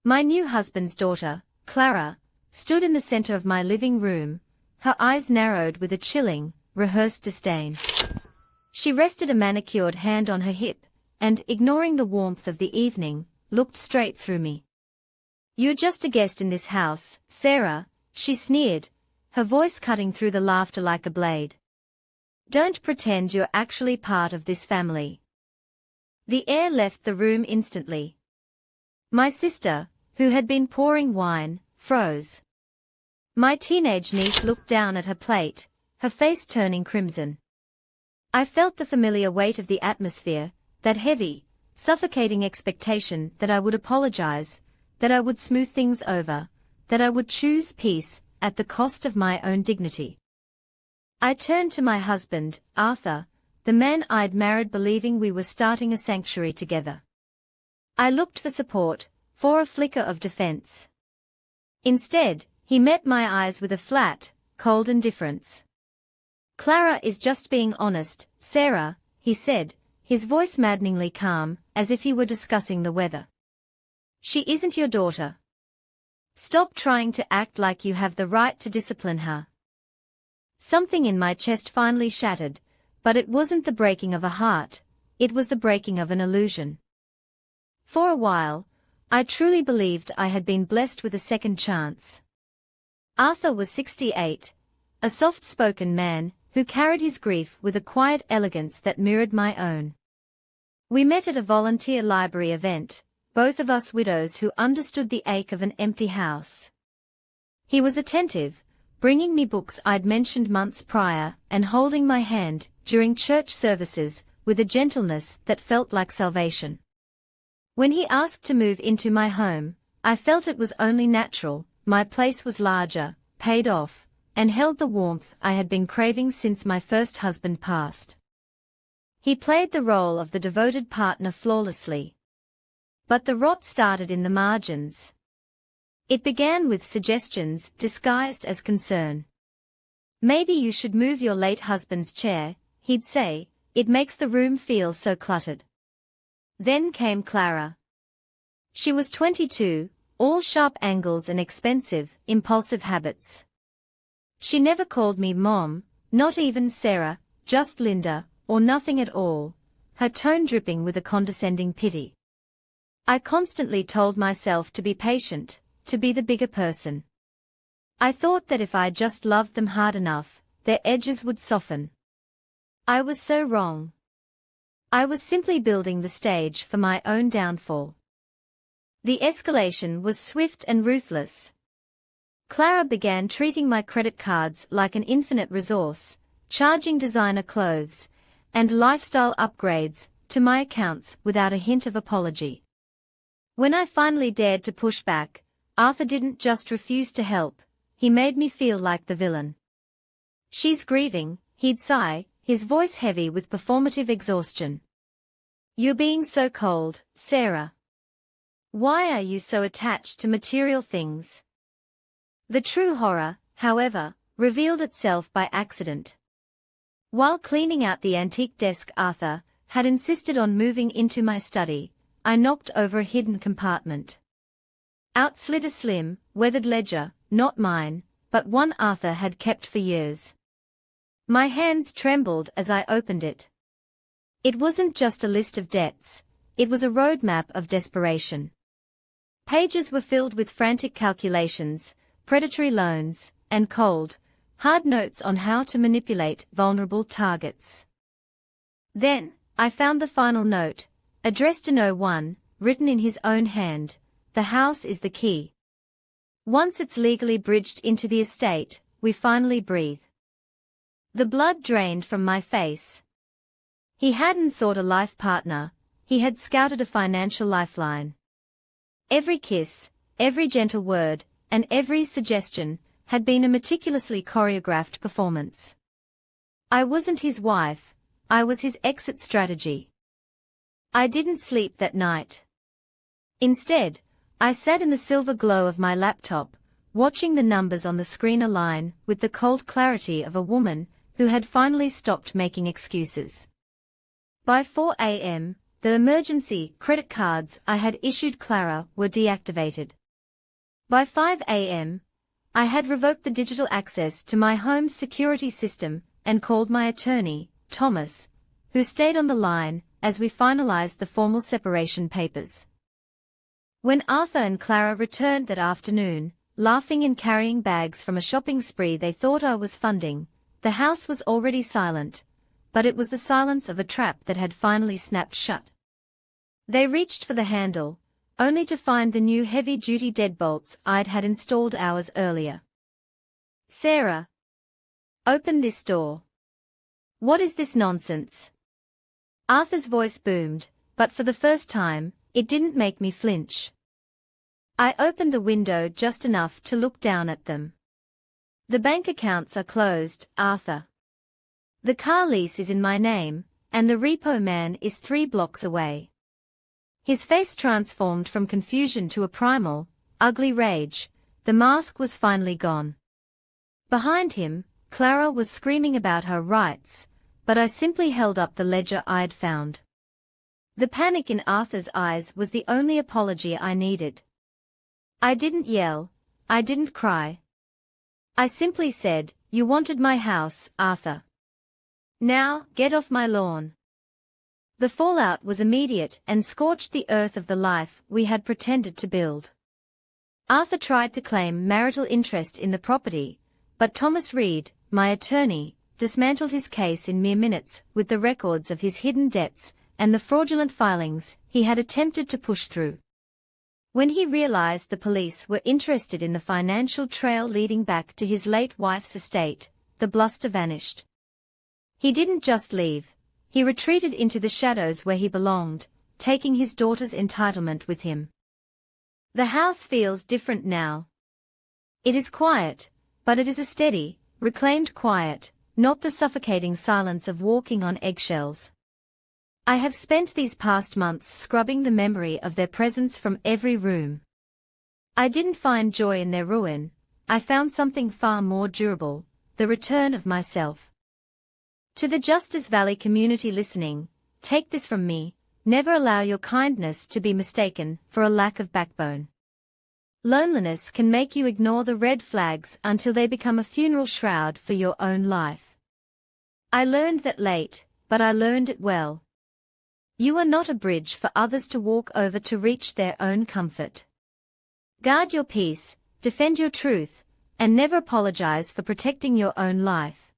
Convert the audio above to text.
My new husband's daughter, Clara, stood in the center of my living room, her eyes narrowed with a chilling, rehearsed disdain. She rested a manicured hand on her hip, and, ignoring the warmth of the evening, looked straight through me. "You're just a guest in this house, Sarah," she sneered, her voice cutting through the laughter like a blade. "Don't pretend you're actually part of this family." The air left the room instantly. My sister, who had been pouring wine, froze. My teenage niece looked down at her plate, her face turning crimson. I felt the familiar weight of the atmosphere, that heavy, suffocating expectation that I would apologize, that I would smooth things over, that I would choose peace at the cost of my own dignity. I turned to my husband, Arthur, the man I'd married believing we were starting a sanctuary together. I looked for support, for a flicker of defense. Instead, he met my eyes with a flat, cold indifference. "Clara is just being honest, Sarah," he said, his voice maddeningly calm, as if he were discussing the weather. "She isn't your daughter. Stop trying to act like you have the right to discipline her." Something in my chest finally shattered, but it wasn't the breaking of a heart, it was the breaking of an illusion. For a while, I truly believed I had been blessed with a second chance. Arthur was 68, a soft-spoken man, who carried his grief with a quiet elegance that mirrored my own. We met at a volunteer library event, both of us widows who understood the ache of an empty house. He was attentive, bringing me books I'd mentioned months prior, and holding my hand, during church services, with a gentleness that felt like salvation. When he asked to move into my home, I felt it was only natural. My place was larger, paid off, and held the warmth I had been craving since my first husband passed. He played the role of the devoted partner flawlessly. But the rot started in the margins. It began with suggestions disguised as concern. "Maybe you should move your late husband's chair," he'd say, "it makes the room feel so cluttered." Then came Clara. She was 22, all sharp angles and expensive, impulsive habits. She never called me Mom, not even Sarah, just Linda, or nothing at all, her tone dripping with a condescending pity. I constantly told myself to be patient, to be the bigger person. I thought that if I just loved them hard enough, their edges would soften. I was so wrong. I was simply building the stage for my own downfall. The escalation was swift and ruthless. Clara began treating my credit cards like an infinite resource, charging designer clothes and lifestyle upgrades to my accounts without a hint of apology. When I finally dared to push back, Arthur didn't just refuse to help, he made me feel like the villain. "She's grieving," he'd sigh, his voice heavy with performative exhaustion. "You're being so cold, Sarah. Why are you so attached to material things?" The true horror, however, revealed itself by accident. While cleaning out the antique desk Arthur had insisted on moving into my study, I knocked over a hidden compartment. Out slid a slim, weathered ledger, not mine, but one Arthur had kept for years. My hands trembled as I opened it. It wasn't just a list of debts, it was a roadmap of desperation. Pages were filled with frantic calculations, predatory loans, and cold, hard notes on how to manipulate vulnerable targets. Then, I found the final note, addressed to no one, written in his own hand: "The house is the key. Once it's legally bridged into the estate, we finally breathe." The blood drained from my face. He hadn't sought a life partner, he had scouted a financial lifeline. Every kiss, every gentle word, and every suggestion had been a meticulously choreographed performance. I wasn't his wife, I was his exit strategy. I didn't sleep that night. Instead, I sat in the silver glow of my laptop, watching the numbers on the screen align with the cold clarity of a woman who had finally stopped making excuses. By 4 a.m., The emergency credit cards I had issued Clara were deactivated. By 5 a.m., I had revoked the digital access to my home's security system and called my attorney, Thomas, who stayed on the line as we finalized the formal separation papers. When Arthur and Clara returned that afternoon, laughing and carrying bags from a shopping spree they thought I was funding, the house was already silent, but it was the silence of a trap that had finally snapped shut. They reached for the handle, only to find the new heavy-duty deadbolts I'd had installed hours earlier. "Sarah, open this door. What is this nonsense?" Arthur's voice boomed, but for the first time, it didn't make me flinch. I opened the window just enough to look down at them. "The bank accounts are closed, Arthur. The car lease is in my name, and the repo man is 3 blocks away." His face transformed from confusion to a primal, ugly rage. The mask was finally gone. Behind him, Clara was screaming about her rights, but I simply held up the ledger I'd found. The panic in Arthur's eyes was the only apology I needed. I didn't yell, I didn't cry. I simply said, "You wanted my house, Arthur. Now, get off my lawn." The fallout was immediate and scorched the earth of the life we had pretended to build. Arthur tried to claim marital interest in the property, but Thomas Reed, my attorney, dismantled his case in mere minutes with the records of his hidden debts and the fraudulent filings he had attempted to push through. When he realized the police were interested in the financial trail leading back to his late wife's estate, the bluster vanished. He didn't just leave. He retreated into the shadows where he belonged, taking his daughter's entitlement with him. The house feels different now. It is quiet, but it is a steady, reclaimed quiet, not the suffocating silence of walking on eggshells. I have spent these past months scrubbing the memory of their presence from every room. I didn't find joy in their ruin. I found something far more durable, the return of myself. To the Justice Valley community listening, take this from me: never allow your kindness to be mistaken for a lack of backbone. Loneliness can make you ignore the red flags until they become a funeral shroud for your own life. I learned that late, but I learned it well. You are not a bridge for others to walk over to reach their own comfort. Guard your peace, defend your truth, and never apologize for protecting your own life.